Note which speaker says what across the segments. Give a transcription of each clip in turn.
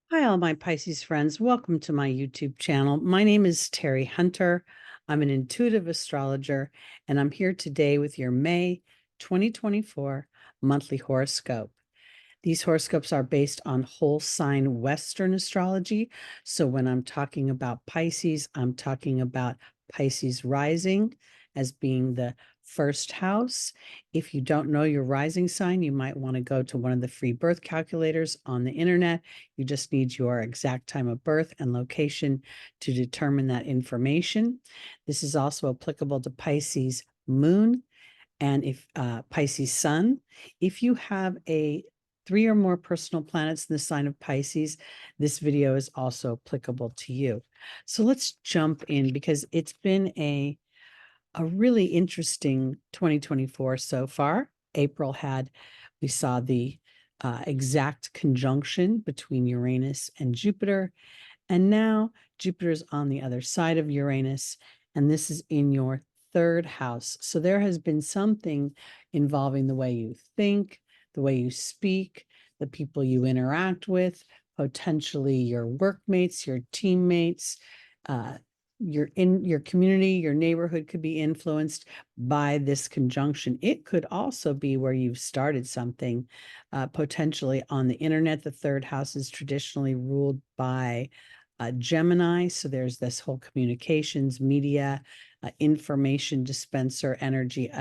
Speaker 1: Hi, all my Pisces friends. Welcome to my YouTube channel. My name is Terry Hunter. I'm an intuitive astrologer, and I'm here today with your May 2024 monthly horoscope. These horoscopes are based on whole sign Western astrology. So when I'm talking about Pisces, I'm talking about Pisces rising as being the first house. If you don't know your rising sign, you might want to go to one of the free birth calculators on the internet. You just need your exact time of birth and location to determine that information. This is also applicable to Pisces moon and if Pisces sun. If you have a 3 or more personal planets in the sign of Pisces, this video is also applicable to you. So let's jump in because it's been a really interesting 2024 so far. We saw the exact conjunction between Uranus and Jupiter, and now Jupiter's on the other side of Uranus, and this is in your third house. So there has been something involving the way you think, the way you speak, the people you interact with, potentially your workmates, your teammates, your community, your neighborhood could be influenced by this conjunction. It could also be where you've started something, potentially on the internet. The third house is traditionally ruled by Gemini. So there's this whole communications, media, information dispenser energy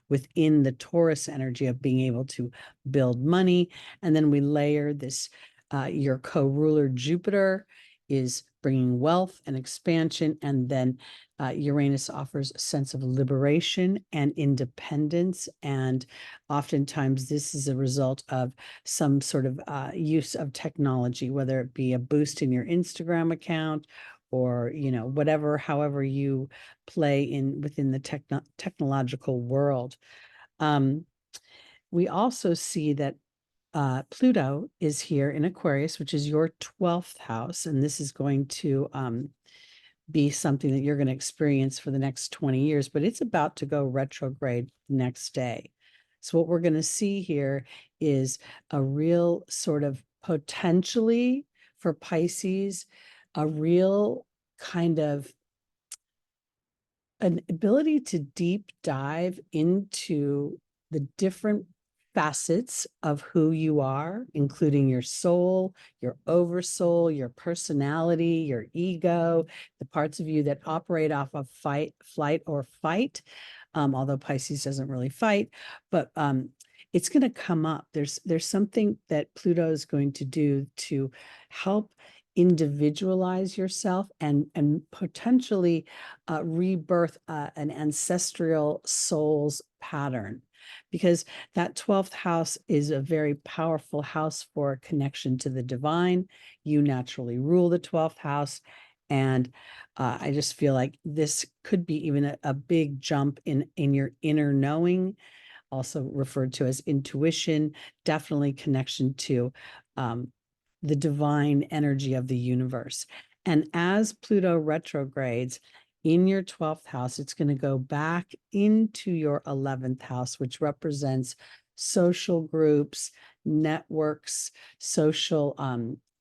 Speaker 1: within the Taurus energy of being able to build money. And then we layer this, your co-ruler Jupiter is bringing wealth and expansion. And then Uranus offers a sense of liberation and independence. And oftentimes this is a result of some sort of use of technology, whether it be a boost in your Instagram account or, whatever, however you play within the technological world. We also see that Pluto is here in Aquarius, which is your 12th house. And this is going to be something that you're going to experience for the next 20 years, but it's about to go retrograde next day. So what we're going to see here is a real sort of potentially for Pisces, a real kind of an ability to deep dive into the different facets of who you are, including your soul, your oversoul, your personality, your ego, the parts of you that operate off of fight, flight, or fight. Although Pisces doesn't really fight, but it's going to come up. There's something that Pluto is going to do to help individualize yourself and potentially rebirth an ancestral soul's pattern, because that 12th house is a very powerful house for connection to the divine. You naturally rule the 12th house. And I just feel like this could be even a big jump in your inner knowing, also referred to as intuition, definitely connection to the divine energy of the universe. And as Pluto retrogrades in your 12th house, it's going to go back into your 11th house, which represents social groups, networks, social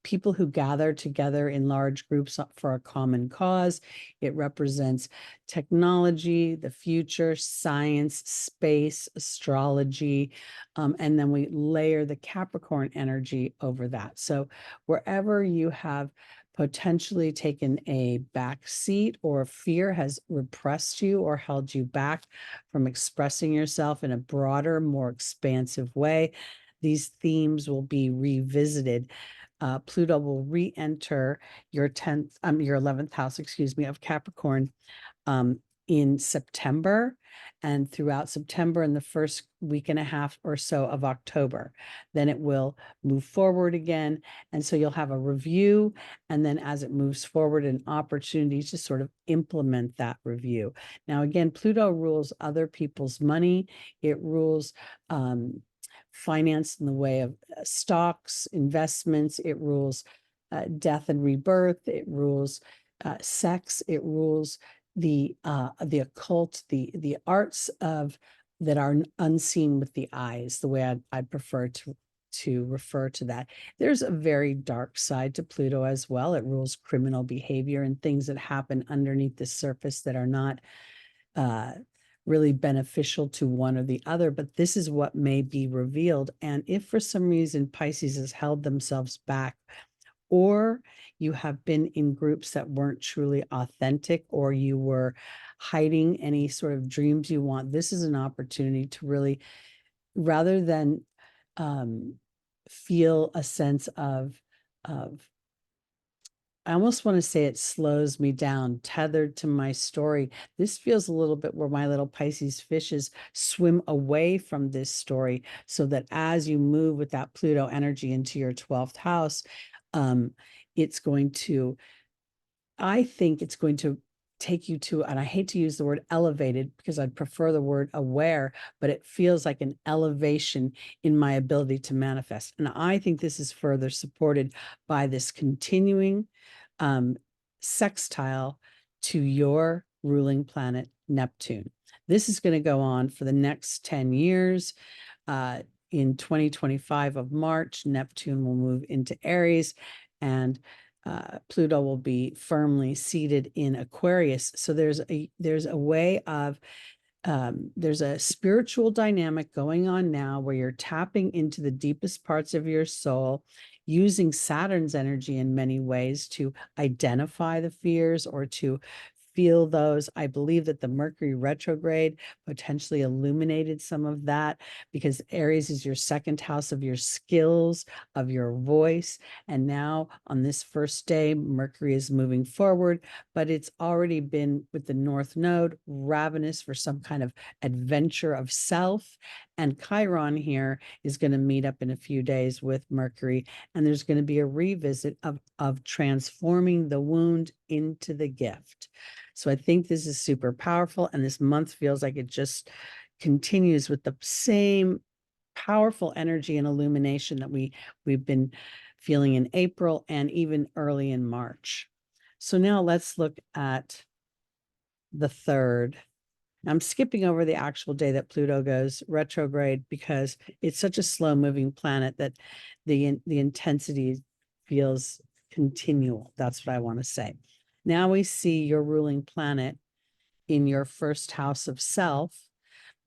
Speaker 1: people who gather together in large groups for a common cause. It represents technology, the future, science, space, astrology, and then we layer the Capricorn energy over that. So wherever you have potentially taken a back seat or fear has repressed you or held you back from expressing yourself in a broader, more expansive way, these themes will be revisited. Pluto will re-enter your 11th house, of Capricorn, in September and throughout September and the first week and a half or so of October. Then it will move forward again. And so you'll have a review. And then as it moves forward, an opportunity to sort of implement that review. Now, again, Pluto rules other people's money. It rules finance in the way of stocks, investments. It rules death and rebirth. It rules sex. It rules the occult, the arts of that are unseen with the eyes, the way I'd prefer to refer to that. There's a very dark side to Pluto as well. It rules criminal behavior and things that happen underneath the surface that are not really beneficial to one or the other, but this is what may be revealed. And if for some reason Pisces has held themselves back, or you have been in groups that weren't truly authentic, or you were hiding any sort of dreams you want, this is an opportunity to really, rather than feel a sense of I almost want to say it slows me down, tethered to my story. This feels a little bit where my little Pisces fishes swim away from this story, so that as you move with that Pluto energy into your 12th house, it's going to, I think it's going to take you to, and I hate to use the word elevated because I'd prefer the word aware, but it feels like an elevation in my ability to manifest. And I think this is further supported by this continuing sextile to your ruling planet, Neptune. This is going to go on for the next 10 years. In 2025 of March, Neptune will move into Aries, and Pluto will be firmly seated in Aquarius. So there's a way of there's a spiritual dynamic going on now where you're tapping into the deepest parts of your soul, using Saturn's energy in many ways to identify the fears or to feel those. I believe that the Mercury retrograde potentially illuminated some of that, because Aries is your second house of your skills, of your voice. And now on this first day, Mercury is moving forward, but it's already been with the North Node, ravenous for some kind of adventure of self. And Chiron here is going to meet up in a few days with Mercury, and there's going to be a revisit of transforming the wound into the gift. So I think this is super powerful, and this month feels like it just continues with the same powerful energy and illumination that we've been feeling in April and even early in March. So now let's look at the 3rd. I'm skipping over the actual day that Pluto goes retrograde because it's such a slow moving planet that the intensity feels continual. That's what I want to say. Now we see your ruling planet in your first house of self,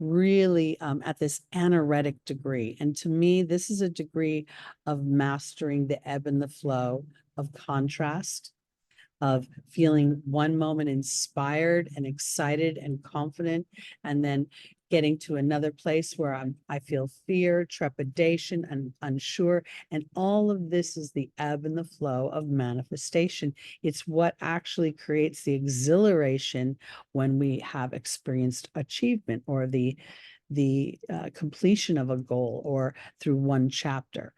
Speaker 1: really at this anaretic degree. And to me, this is a degree of mastering the ebb and the flow of contrast, of feeling one moment inspired and excited and confident, and then getting to another place where I feel fear, trepidation, and unsure. And all of this is the ebb and the flow of manifestation. It's what actually creates the exhilaration when we have experienced achievement, or the completion of a goal, or through one chapter.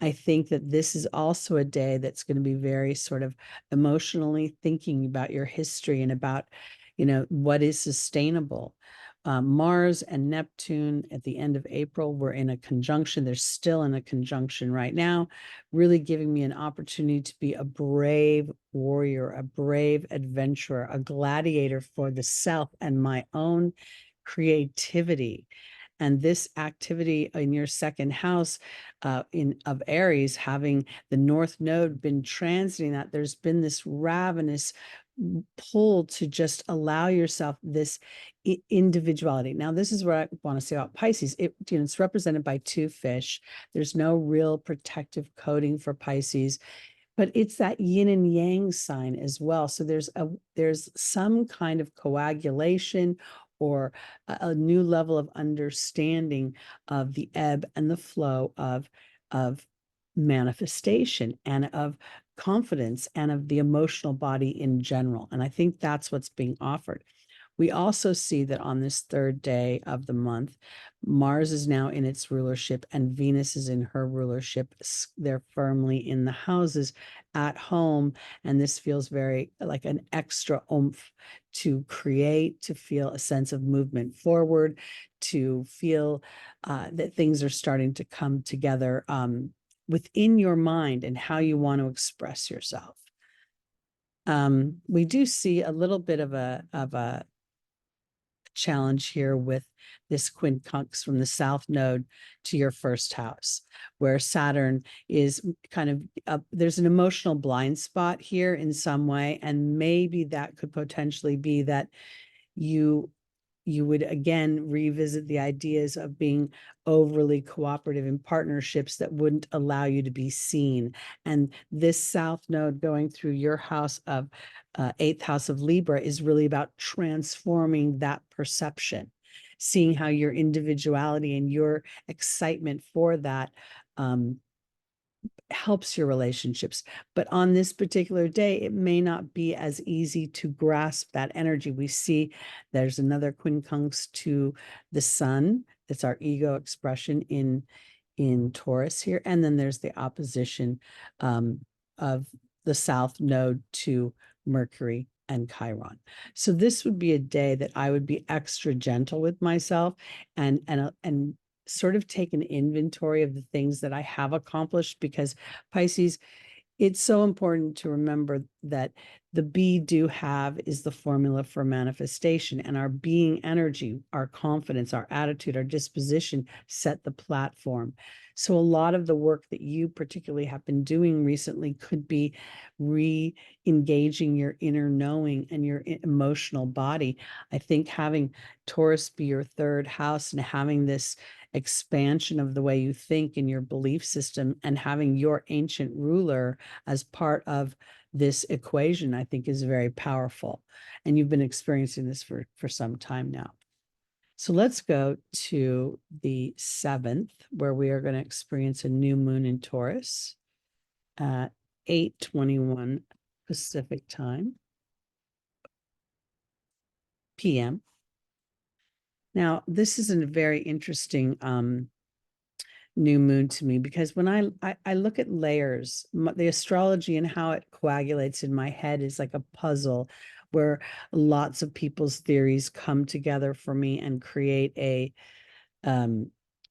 Speaker 1: I think that this is also a day that's going to be very sort of emotionally thinking about your history and about, what is sustainable. Mars and Neptune at the end of April were in a conjunction. They're still in a conjunction right now, really giving me an opportunity to be a brave warrior, a brave adventurer, a gladiator for the self and my own creativity. And this activity in your second house of Aries, having the North Node been transiting that, there's been this ravenous pull to just allow yourself this individuality. Now, this is what I want to say about Pisces. It's represented by 2 fish. There's no real protective coating for Pisces, but it's that yin and yang sign as well. So there's some kind of coagulation or a new level of understanding of the ebb and the flow of manifestation and of confidence and of the emotional body in general. And I think that's what's being offered. We also see that on this 3rd day of the month, Mars is now in its rulership and Venus is in her rulership. They're firmly in the houses at home. And this feels very like an extra oomph to create, to feel a sense of movement forward, to feel that things are starting to come together within your mind and how you want to express yourself. We do see a little bit of a challenge here with this quincunx from the south node to your first house, where Saturn is kind of, there's an emotional blind spot here in some way. And maybe that could potentially be that you would again revisit the ideas of being overly cooperative in partnerships that wouldn't allow you to be seen. And this south node going through your house of eighth house of Libra is really about transforming that perception, seeing how your individuality and your excitement for that helps your relationships. But on this particular day, it may not be as easy to grasp that energy. We see there's another quincunx to the sun. It's our ego expression in Taurus here. And then there's the opposition of the south node to Mercury and Chiron. So this would be a day that I would be extra gentle with myself and sort of take an inventory of the things that I have accomplished, because Pisces, it's so important to remember that the be, do, have is the formula for manifestation, and our being energy, our confidence, our attitude, our disposition set the platform. So a lot of the work that you particularly have been doing recently could be re-engaging your inner knowing and your emotional body. I think having Taurus be your third house and having this expansion of the way you think in your belief system and having your ancient ruler as part of this equation, I think is very powerful. And you've been experiencing this for some time now. So let's go to the 7th, where we are going to experience a new moon in Taurus at 8:21 Pacific time, p.m. Now, this is a very interesting new moon to me, because when I look at layers, the astrology and how it coagulates in my head is like a puzzle where lots of people's theories come together for me and create a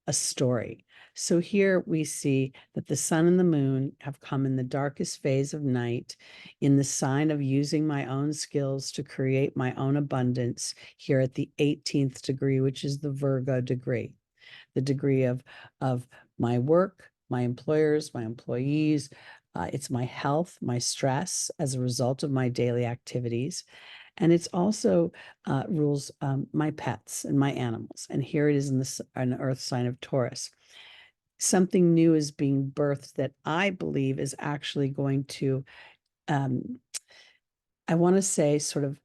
Speaker 1: story. So here we see that the sun and the moon have come in the darkest phase of night in the sign of using my own skills to create my own abundance here at the 18th degree, which is the Virgo degree, the degree of my work, my employers, my employees. It's my health, my stress as a result of my daily activities. And it's also rules my pets and my animals. And here it is in an earth sign of Taurus. Something new is being birthed that I believe is actually going to, I want to say, sort of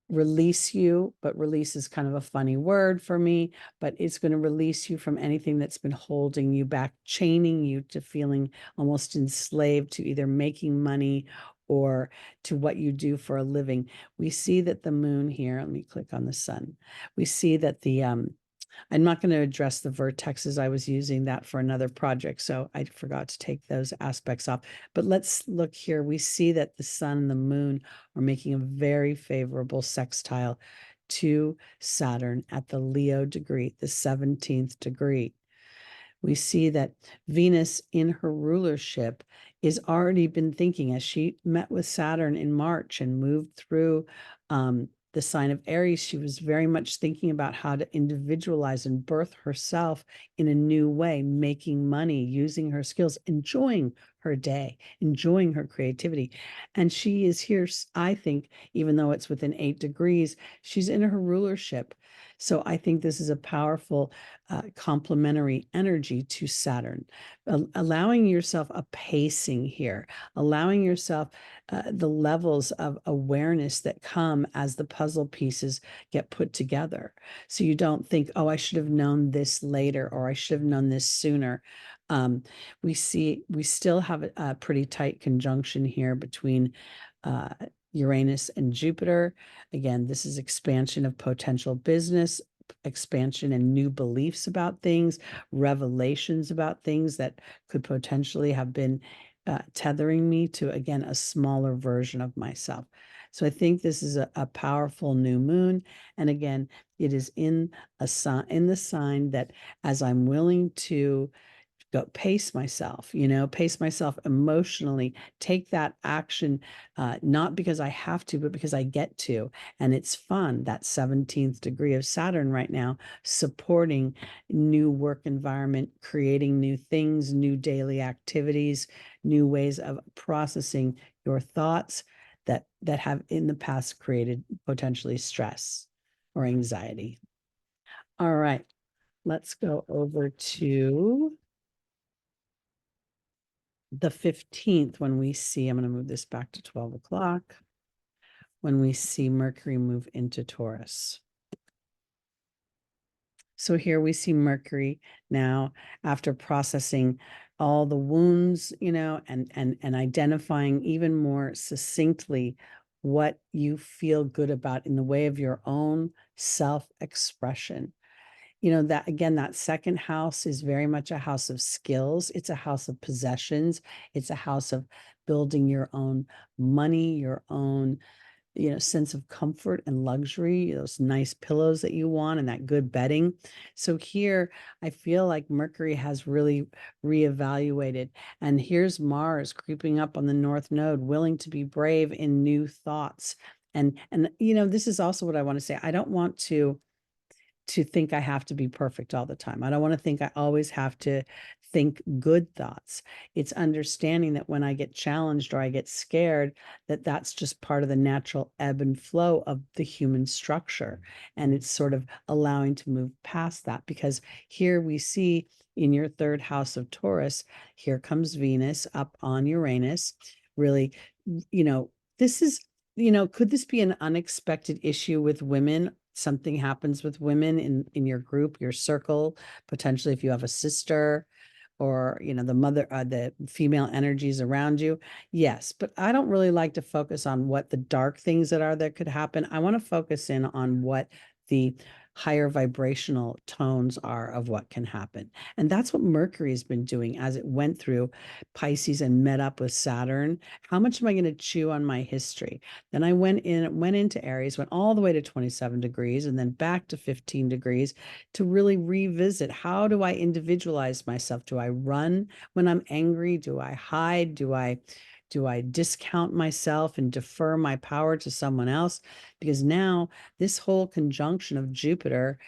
Speaker 1: release you, but release is kind of a funny word for me, but it's going to release you from anything that's been holding you back, chaining you to feeling almost enslaved to either making money or to what you do for a living. We see that the moon here, let me click on the sun. We see that I'm not going to address the vertexes. I was using that for another project, so I forgot to take those aspects off. But let's look here. We see that the sun and the moon are making a very favorable sextile to Saturn at the Leo degree, the 17th degree. We see that Venus in her rulership is already been thinking, as she met with Saturn in March and moved through the sign of Aries, she was very much thinking about how to individualize and birth herself in a new way, making money, using her skills, enjoying her day, enjoying her creativity. And she is here, I think, even though it's within 8 degrees, she's in her rulership. So I think this is a powerful complementary energy to Saturn, allowing yourself a pacing here, allowing yourself the levels of awareness that come as the puzzle pieces get put together. So you don't think, oh, I should have known this later, or I should have known this sooner. We still have a pretty tight conjunction here between Uranus and Jupiter. Again, this is expansion of potential business, expansion and new beliefs about things, revelations about things that could potentially have been tethering me to, again, a smaller version of myself. So I think this is a powerful new moon. And again, it is in the sign that as I'm willing to go pace myself, pace myself emotionally, take that action, not because I have to, but because I get to. And it's fun. That 17th degree of Saturn right now, supporting new work environment, creating new things, new daily activities, new ways of processing your thoughts that have in the past created potentially stress or anxiety. All right, let's go over to the 15th when we see, I'm going to move this back to 12 o'clock, when we see Mercury move into Taurus. So here we see Mercury now, after processing all the wounds, and identifying even more succinctly what you feel good about in the way of your own self-expression. That again, that second house is very much a house of skills. It's a house of possessions. It's a house of building your own money, your own sense of comfort and luxury, those nice pillows that you want and that good bedding. So here I feel like Mercury has really reevaluated. And here's Mars creeping up on the North Node, willing to be brave in new thoughts. And this is also what I want to say. I don't want to think I have to be perfect all the time. I don't want to think I always have to think good thoughts. It's understanding that when I get challenged or I get scared, that's just part of the natural ebb and flow of the human structure. And it's sort of allowing to move past that, because here we see in your third house of Taurus, here comes Venus up on Uranus. Really, this is, could this be an unexpected issue with women? Something happens with women in your group, your circle, potentially if you have a sister or the mother, the female energies around you. Yes, but I don't really like to focus on what the dark things that could happen. I want to focus in on what the higher vibrational tones are of what can happen. And that's what Mercury has been doing as it went through Pisces and met up with Saturn. How much am I going to chew on my history? Then I went into Aries, went all the way to 27 degrees and then back to 15 degrees to really revisit, how do I individualize myself? Do I run when I'm angry? Do I hide? Do I discount myself and defer my power to someone else? Because now this whole conjunction of Jupiter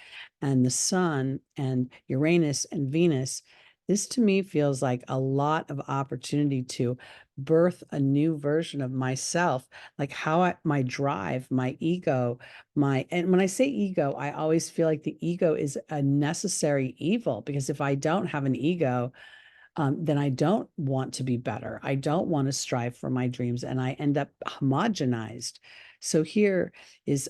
Speaker 1: and the Sun and Uranus and Venus, this to me feels like a lot of opportunity to birth a new version of myself, like my drive, my ego, and when I say ego, I always feel like the ego is a necessary evil, because if I don't have an ego, then I don't want to be better. I don't want to strive for my dreams, and I end up homogenized. So here is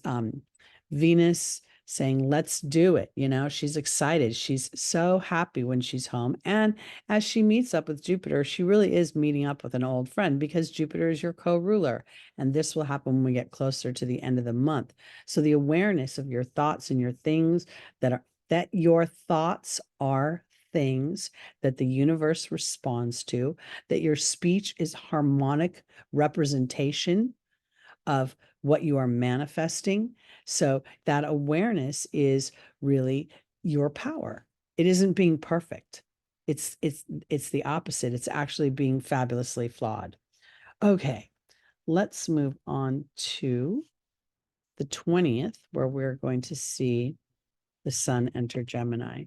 Speaker 1: Venus saying, let's do it. She's excited. She's so happy when she's home. And as she meets up with Jupiter, she really is meeting up with an old friend, because Jupiter is your co-ruler. And this will happen when we get closer to the end of the month. So the awareness of your thoughts and your things that your thoughts are things that the universe responds to, that your speech is harmonic representation of what you are manifesting. So that awareness is really your power. It isn't being perfect. It's the opposite. It's actually being fabulously flawed. Okay, let's move on to the 20th, where we're going to see the Sun enter Gemini.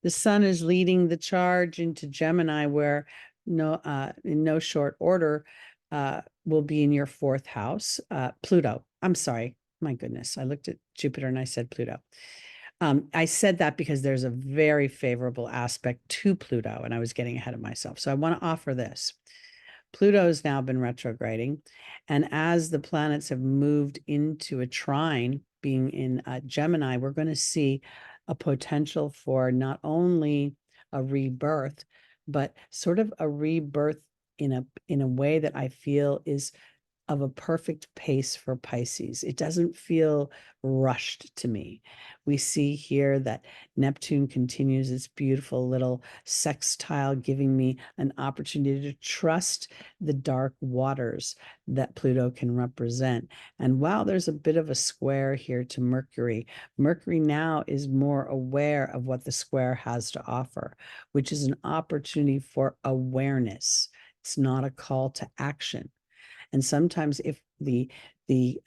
Speaker 1: The Sun is leading the charge into Gemini, where in no short order will be in your fourth house. Pluto. I'm sorry. My goodness. I looked at Jupiter and I said Pluto. I said that because there's a very favorable aspect to Pluto, and I was getting ahead of myself. So I want to offer this. Pluto has now been retrograding, and as the planets have moved into a trine, being in Gemini, we're going to see a potential for not only a rebirth, but sort of a rebirth in a way that I feel is of a perfect pace for Pisces. It doesn't feel rushed to me. We see here that Neptune continues its beautiful little sextile, giving me an opportunity to trust the dark waters that Pluto can represent. And while there's a bit of a square here to Mercury, Mercury now is more aware of what the square has to offer, which is an opportunity for awareness. It's not a call to action. And sometimes if the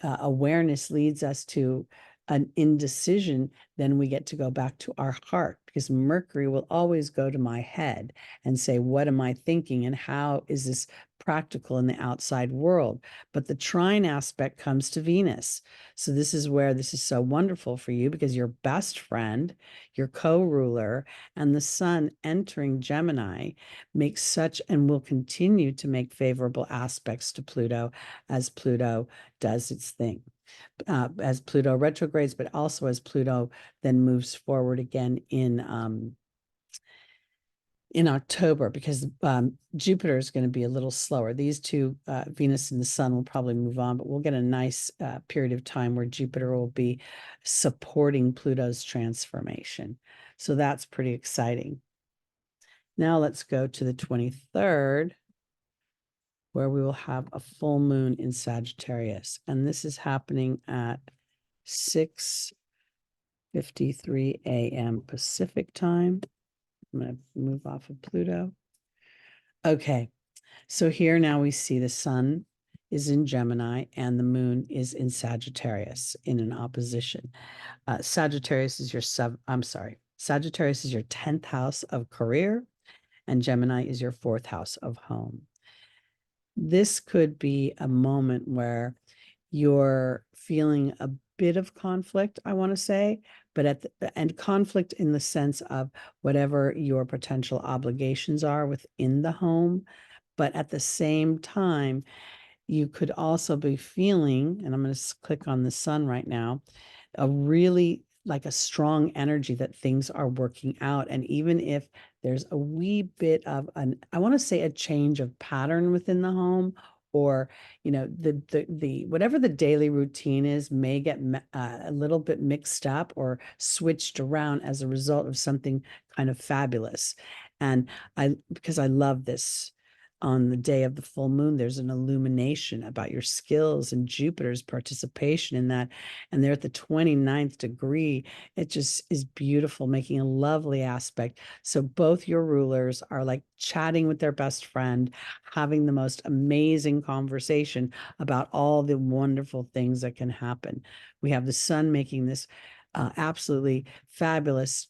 Speaker 1: awareness leads us to an indecision, then we get to go back to our heart, because Mercury will always go to my head and say, what am I thinking and how is this practical in the outside world? But the trine aspect comes to Venus. So this is where this is so wonderful for you, because your best friend, your co-ruler, and the sun entering Gemini makes such, and will continue to make favorable aspects to Pluto as Pluto does its thing. As Pluto retrogrades, but also as Pluto then moves forward again in October, because Jupiter is going to be a little slower. These two, Venus and the Sun, will probably move on, but we'll get a nice period of time where Jupiter will be supporting Pluto's transformation. So that's pretty exciting. Now let's go to the 23rd, where we will have a full moon in Sagittarius. And this is happening at 6:53 a.m. Pacific time. I'm going to move off of Pluto. Okay, so here now we see the sun is in Gemini and the moon is in Sagittarius in an opposition. Sagittarius is your Sagittarius is your 10th house of career, and Gemini is your 4th house of home. This could be a moment where you're feeling a bit of conflict, I want to say, but and conflict in the sense of whatever your potential obligations are within the home. But at the same time, you could also be feeling, and I'm going to click on the sun right now, a really like a strong energy that things are working out. And even if there's a wee bit of I want to say a change of pattern within the home, or the whatever the daily routine is may get a little bit mixed up or switched around as a result of something kind of fabulous. And because I love this, on the day of the full moon, there's an illumination about your skills and Jupiter's participation in that. And they're at the 29th degree. It just is beautiful, making a lovely aspect. So both your rulers are like chatting with their best friend, having the most amazing conversation about all the wonderful things that can happen. We have the sun making this absolutely fabulous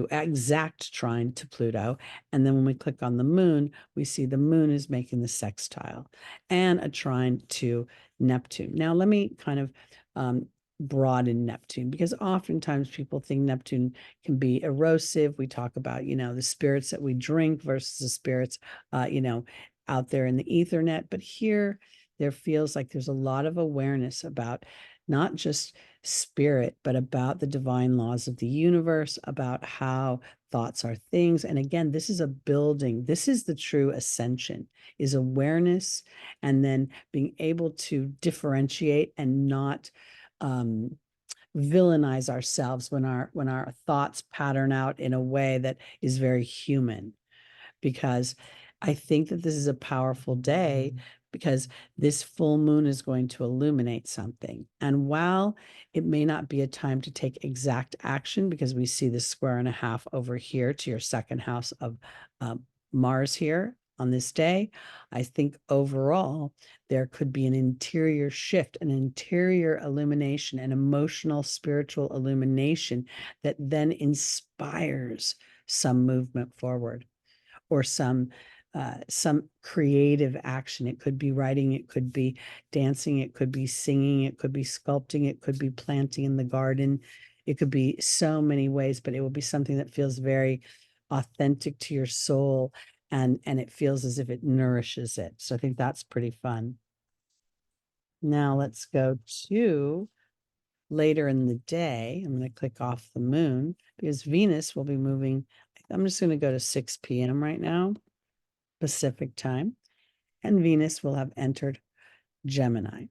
Speaker 1: exact trine to Pluto. And then when we click on the moon, we see the moon is making the sextile and a trine to Neptune. Now, let me kind of broaden Neptune, because oftentimes people think Neptune can be erosive. We talk about, the spirits that we drink versus the spirits, out there in the Ethernet. But here, there feels like there's a lot of awareness about not just spirit, but about the divine laws of the universe, about how thoughts are things. And again, this is a building. This is the true ascension, is awareness, and then being able to differentiate and not villainize ourselves when our thoughts pattern out in a way that is very human. Because I think that this is a powerful day, because this full moon is going to illuminate something. And while it may not be a time to take exact action, because we see the square and a half over here to your 2nd house of Mars here on this day, I think overall there could be an interior shift, an interior illumination, an emotional, spiritual illumination that then inspires some movement forward, or some creative action. It could be writing, it could be dancing, it could be singing, it could be sculpting, it could be planting in the garden. It could be so many ways, but it will be something that feels very authentic to your soul, and it feels as if it nourishes it. So I think that's pretty fun. Now let's go to later in the day. I'm going to click off the moon, because Venus will be moving. I'm just going to go to 6 p.m. right now, Pacific time, and Venus will have entered Gemini.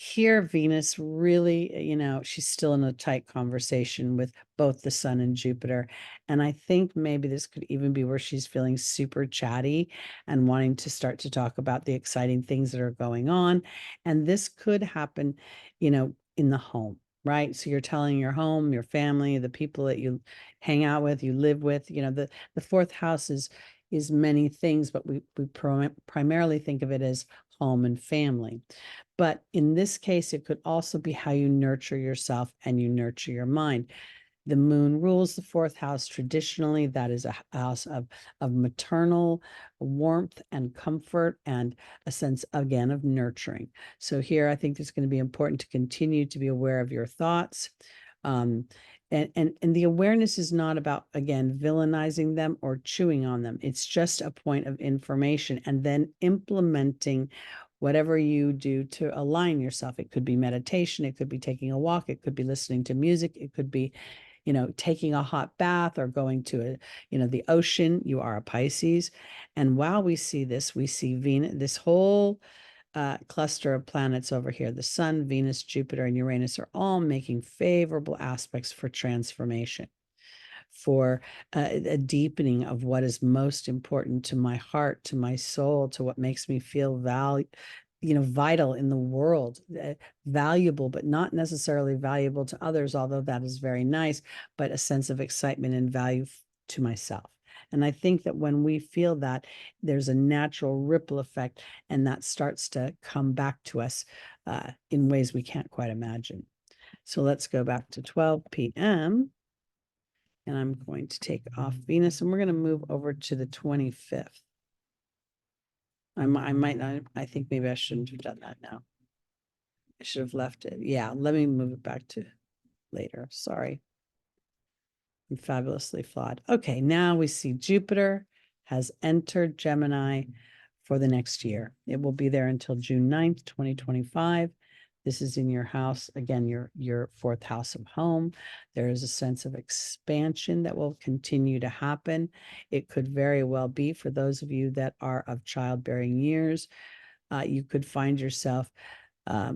Speaker 1: Here, Venus really, she's still in a tight conversation with both the Sun and Jupiter. And I think maybe this could even be where she's feeling super chatty and wanting to start to talk about the exciting things that are going on. And this could happen, in the home, right? So you're telling your home, your family, the people that you hang out with, you live with, the fourth house is many things, but we primarily think of it as home and family. But in this case, it could also be how you nurture yourself and you nurture your mind. The moon rules the fourth house. Traditionally, that is a house of maternal warmth and comfort and a sense, again, of nurturing. So here, I think it's going to be important to continue to be aware of your thoughts. And the awareness is not about, again, villainizing them or chewing on them. It's just a point of information and then implementing whatever you do to align yourself. It could be meditation, it could be taking a walk, it could be listening to music, it could be, taking a hot bath or going to the ocean. You are a Pisces. And while we see this, we see Venus, this whole cluster of planets over here, the Sun, Venus, Jupiter, and Uranus are all making favorable aspects for transformation, for a deepening of what is most important to my heart, to my soul, to what makes me feel vital in the world, valuable, but not necessarily valuable to others, although that is very nice, but a sense of excitement and value to myself. And I think that when we feel that, there's a natural ripple effect, and that starts to come back to us in ways we can't quite imagine. So let's go back to 12 p.m. And I'm going to take off Venus, and we're going to move over to the 25th. I might not, I think maybe I shouldn't have done that now. I should have left it. Yeah, let me move it back to later. Sorry. I'm fabulously flawed. Okay, now we see Jupiter has entered Gemini for the next year. It will be there until June 9th, 2025. This is in your house, again, your fourth house of home. There is a sense of expansion that will continue to happen. It could very well be for those of you that are of childbearing years. You could find yourself, I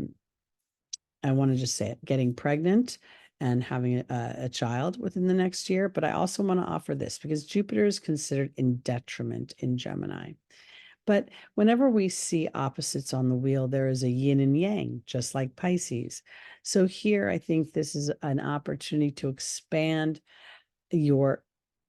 Speaker 1: want to just say it, getting pregnant and having a child within the next year. But I also want to offer this because Jupiter is considered in detriment in Gemini. But whenever we see opposites on the wheel, there is a yin and yang, just like Pisces. So here, I think this is an opportunity to expand the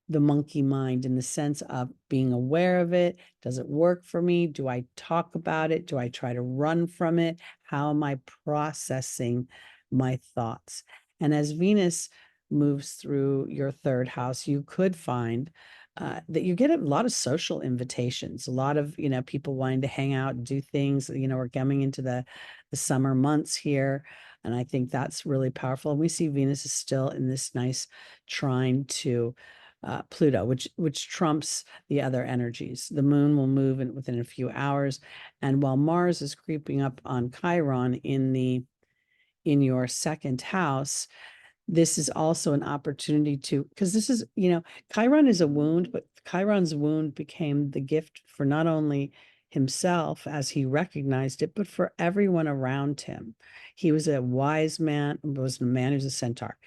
Speaker 1: monkey mind in the sense of being aware of it. Does it work for me? Do I talk about it? Do I try to run from it? How am I processing my thoughts? And as Venus moves through your third house, you could find that you get a lot of social invitations, a lot of, people wanting to hang out and do things. We're coming into the summer months here. And I think that's really powerful. And we see Venus is still in this nice trine to Pluto, which trumps the other energies. The moon will move within a few hours. And while Mars is creeping up on Chiron in your second house, this is also an opportunity because this is, Chiron is a wound, but Chiron's wound became the gift for not only himself as he recognized it, but for everyone around him. He was a wise man, was a man who's a centaur.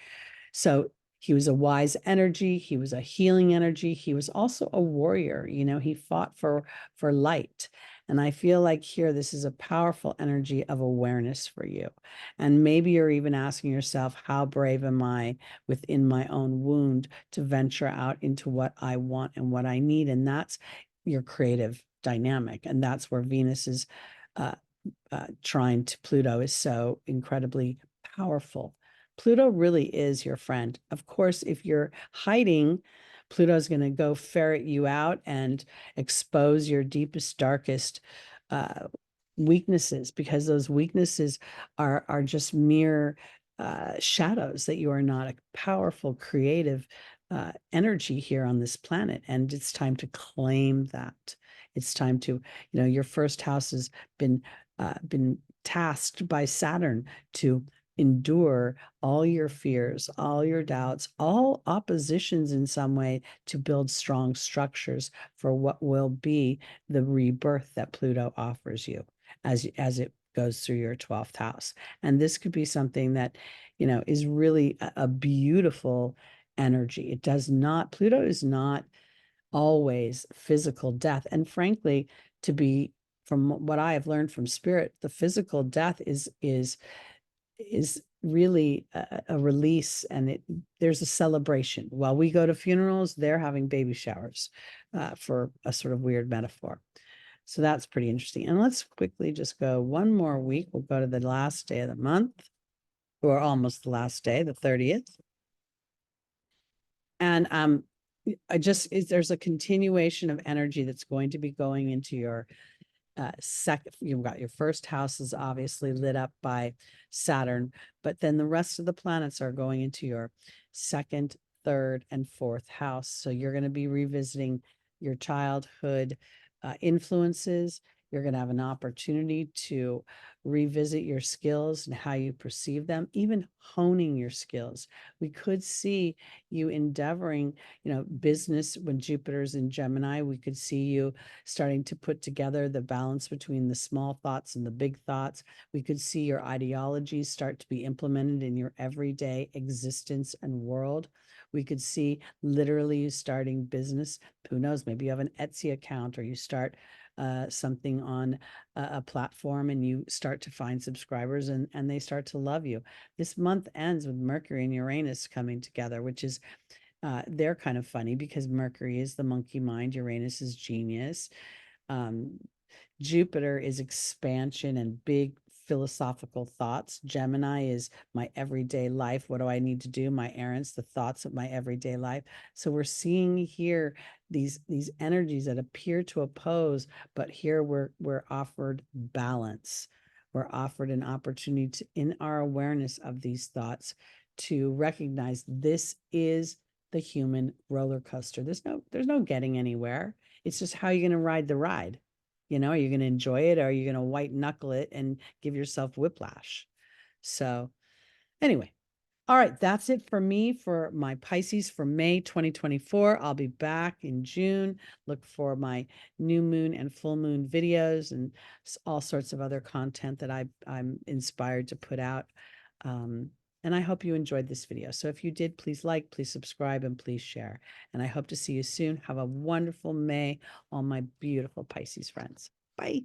Speaker 1: So he was a wise energy. He was a healing energy. He was also a warrior. He fought for light. And I feel like here, this is a powerful energy of awareness for you. And maybe you're even asking yourself, how brave am I within my own wound to venture out into what I want and what I need? And that's your creative dynamic. And that's where Venus's trine to Pluto is so incredibly powerful. Pluto really is your friend. Of course, if you're hiding, Pluto's going to go ferret you out and expose your deepest, darkest weaknesses, because those weaknesses are just mere shadows that you are not a powerful, creative energy here on this planet. And it's time to claim that. It's time to, your first house has been tasked by Saturn to endure all your fears, all your doubts, all oppositions in some way, to build strong structures for what will be the rebirth that Pluto offers you. as it goes through your 12th house. And this could be something that, you know, is really a beautiful energy. It does not, Pluto is not always physical death. And frankly, to be, from what I have learned from spirit, the physical death is really a release, and there's a celebration. While we go to funerals, they're having baby showers, for a sort of weird metaphor. So that's pretty interesting. And let's quickly just go one more week. We'll go to the last day of the month, or almost the last day, the 30th. And there's a continuation of energy that's going to be going into your second. You've got your first house is obviously lit up by Saturn, but then the rest of the planets are going into your second, third, and fourth house. So you're going to be revisiting your childhood influences. You're going to have an opportunity to revisit your skills and how you perceive them, even honing your skills. We could see you endeavoring, you know, business when Jupiter's in Gemini. We could see you starting to put together the balance between the small thoughts and the big thoughts. We could see your ideologies start to be implemented in your everyday existence and world. We could see literally you starting business. Who knows? Maybe you have an Etsy account, or you start something on a platform and you start to find subscribers, and they start to love you. This month ends with Mercury and Uranus coming together, which is they're kind of funny because Mercury is the monkey mind, Uranus is genius. Jupiter is expansion and big philosophical thoughts. Gemini is my everyday life. What do I need to do? My errands, the thoughts of my everyday life. So we're seeing here these energies that appear to oppose, but here we're offered balance. We're offered an opportunity to, in our awareness of these thoughts, to recognize this is the human roller coaster. There's no getting anywhere. It's just how you're going to ride the ride. You know, are you going to enjoy it, or are you going to white knuckle it and give yourself whiplash? So anyway, all right, that's it for me for my Pisces for May 2024. I'll be back in June. Look for my new moon and full moon videos and all sorts of other content that I'm inspired to put out. And I hope you enjoyed this video. So if you did, please like, please subscribe, and please share. And I hope to see you soon. Have a wonderful May, all my beautiful Pisces friends. Bye.